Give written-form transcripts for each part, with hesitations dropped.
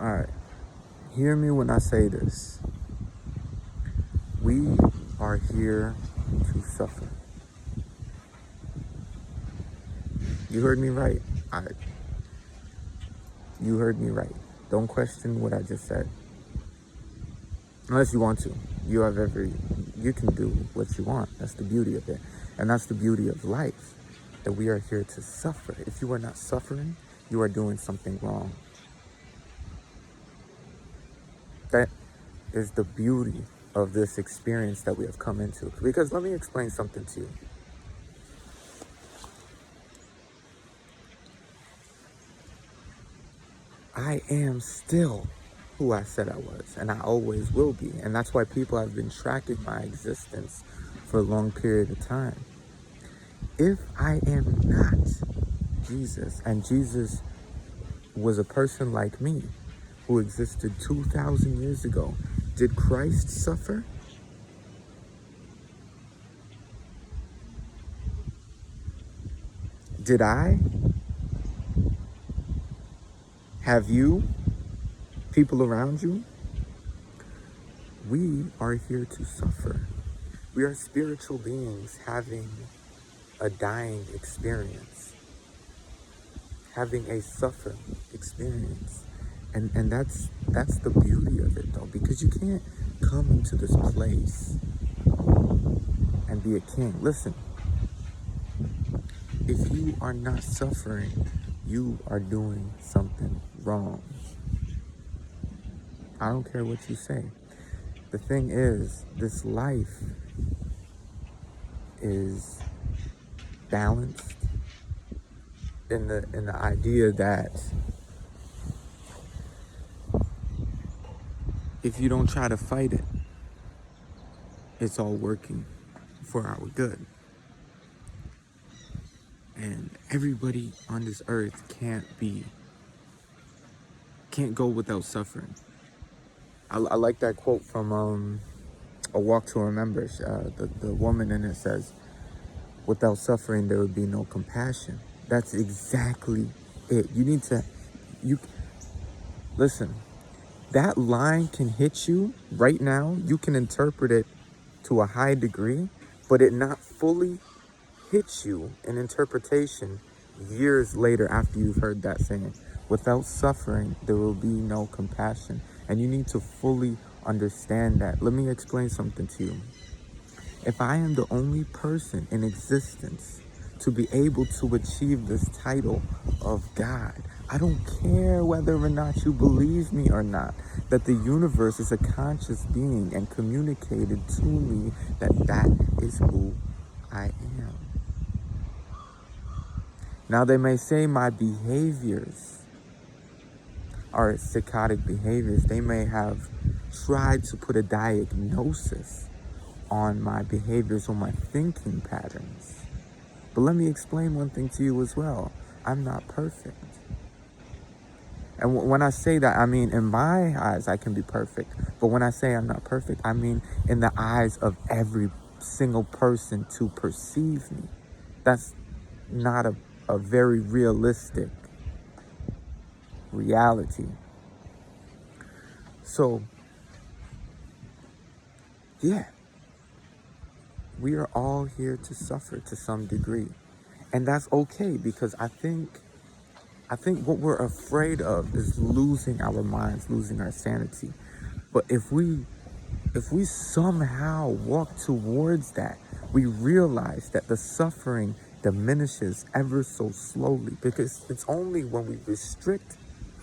All right. Hear me when I say this. We are here to suffer. You heard me right. I, you heard me right. Don't question what I just said. Unless you want to. You can do what you want. That's the beauty of it. And that's the beauty of life. That we are here to suffer. If you are not suffering, you are doing something wrong. That is the beauty of this experience that we have come into. Because let me explain something to you. I am still who I said I was, and I always will be. And that's why people have been tracking my existence for a long period of time. If I am not Jesus, and Jesus was a person like me who existed 2,000 years ago, did Christ suffer? Did I? Have you? People around you? We are here to suffer. We are spiritual beings having a dying experience, having a suffering experience. And that's the beauty of it though, because you can't come into this place and be a king. Listen, if you are not suffering, you are doing something wrong. I don't care what you say. The thing is, this life is balanced in the idea that if you don't try to fight it, it's all working for our good. And everybody on this earth can't go without suffering. I like that quote from A Walk to Remember. The woman in it says, without suffering, there would be no compassion. That's exactly it. Listen, that line can hit you right now. You can interpret it to a high degree, but it not fully hits you in interpretation years later after you've heard that saying. Without suffering, there will be no compassion. And you need to fully understand that. Let me explain something to you. If I am the only person in existence to be able to achieve this title of God, I don't care whether or not you believe me or not, that the universe is a conscious being and communicated to me that is who I am. Now they may say my behaviors are psychotic behaviors. They may have tried to put a diagnosis on my behaviors or my thinking patterns. But let me explain one thing to you as well. I'm not perfect. And when I say that, I mean in my eyes I can be perfect. But when I say I'm not perfect, I mean in the eyes of every single person to perceive me. That's not a very realistic reality. So, yeah, we are all here to suffer to some degree. And that's okay, because I think what we're afraid of is losing our minds, losing our sanity. But if we somehow walk towards that, we realize that the suffering diminishes ever so slowly, because it's only when we restrict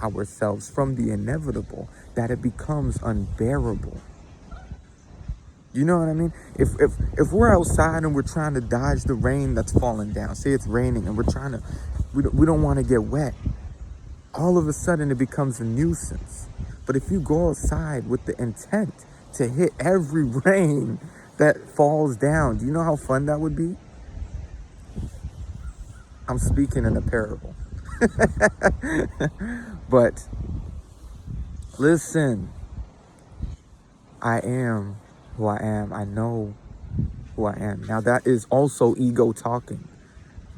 ourselves from the inevitable that it becomes unbearable. You know what I mean? If we're outside and we're trying to dodge the rain that's falling down, say it's raining and we don't want to get wet, all of a sudden it becomes a nuisance. But if you go outside with the intent to hit every rain that falls down, do you know how fun that would be? I'm speaking in a parable. But listen, I am who I am. I know who I am. Now that is also ego talking.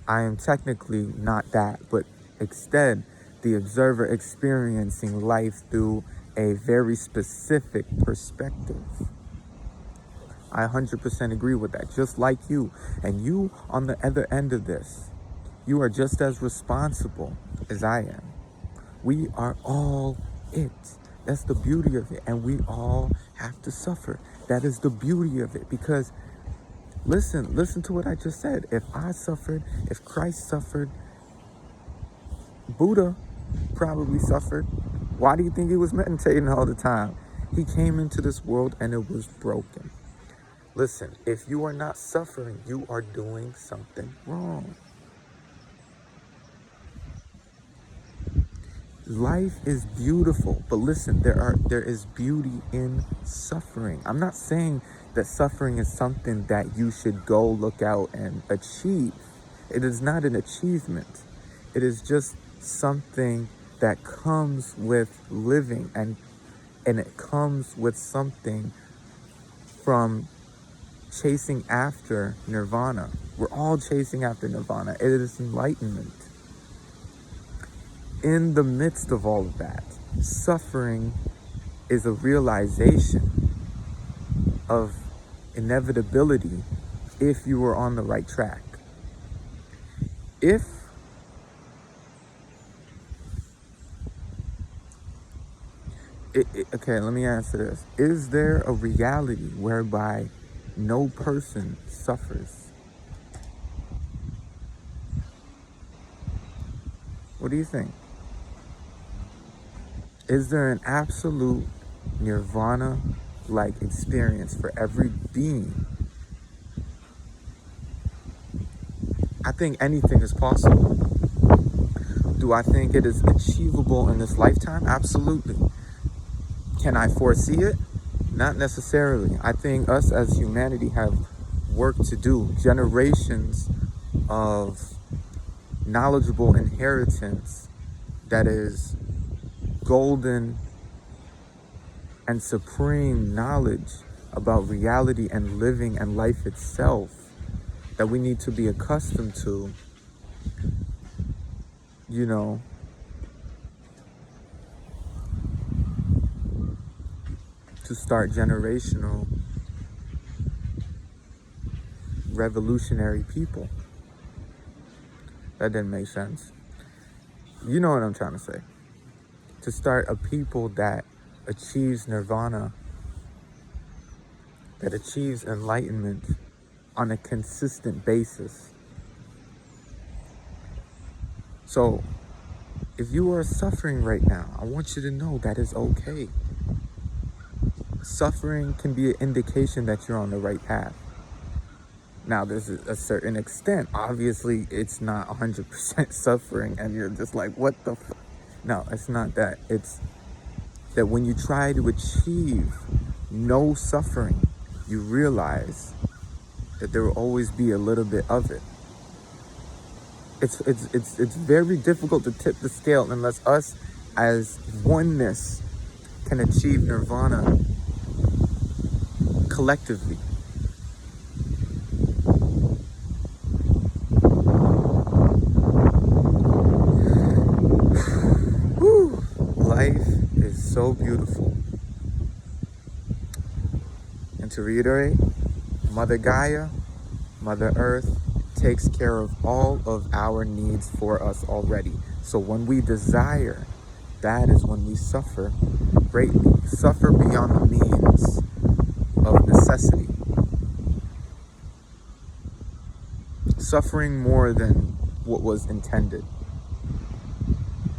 I am technically not that, but instead, the observer experiencing life through a very specific perspective. I 100% agree with that, just like you. And you, on the other end of this, you are just as responsible as I am. We are all it. That's the beauty of it. And we all have to suffer. That is the beauty of it. Because listen to what I just said. If I suffered, if Christ suffered, Buddha probably suffered. Why do you think he was meditating all the time? He came into this world and it was broken. Listen, if you are not suffering, you are doing something wrong. Life is beautiful, but listen, there is beauty in suffering. I'm not saying that suffering is something that you should go look out and achieve. It is not an achievement. It is just something that comes with living, and it comes with something from chasing after nirvana. We're all chasing after nirvana. It is enlightenment. In the midst of all of that, suffering is a realization of inevitability if you were on the right track. Okay, let me answer this. Is there a reality whereby no person suffers? What do you think? Is there an absolute nirvana-like experience for every being? I think anything is possible. Do I think it is achievable in this lifetime? Absolutely. Can I foresee it? Not necessarily. I think us as humanity have work to do. Generations of knowledgeable inheritance that is golden and supreme knowledge about reality and living and life itself that we need to be accustomed to, to start generational revolutionary people. That didn't make sense. You know what I'm trying to say. To start a people that achieves nirvana, that achieves enlightenment on a consistent basis. So, if you are suffering right now, I want you to know that is okay. Suffering can be an indication that you're on the right path. Now, there's a certain extent. Obviously, it's not 100% suffering and you're just like, what the fuck? No, it's not that. It's that when you try to achieve no suffering, you realize that there will always be a little bit of it. It's very difficult to tip the scale unless us as oneness can achieve nirvana collectively. Whew. Life is so beautiful. And to reiterate, Mother Gaia, Mother Earth, takes care of all of our needs for us already. So when we desire, that is when we suffer greatly. Suffer beyond the means of necessity. Suffering more than what was intended.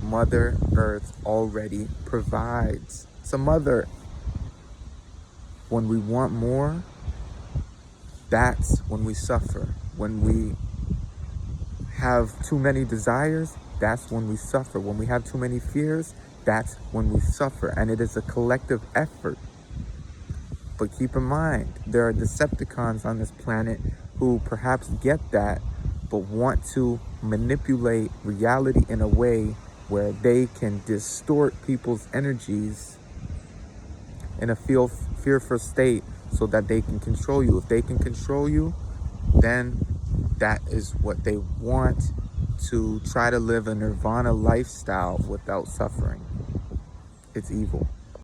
Mother Earth already provides. So Mother, when we want more, that's when we suffer. When we have too many desires, that's when we suffer. When we have too many fears, that's when we suffer. And it is a collective effort. But keep in mind, there are Decepticons on this planet who perhaps get that, but want to manipulate reality in a way where they can distort people's energies in a fearful state so that they can control you. If they can control you, then that is what they want, to try to live a nirvana lifestyle without suffering. It's evil.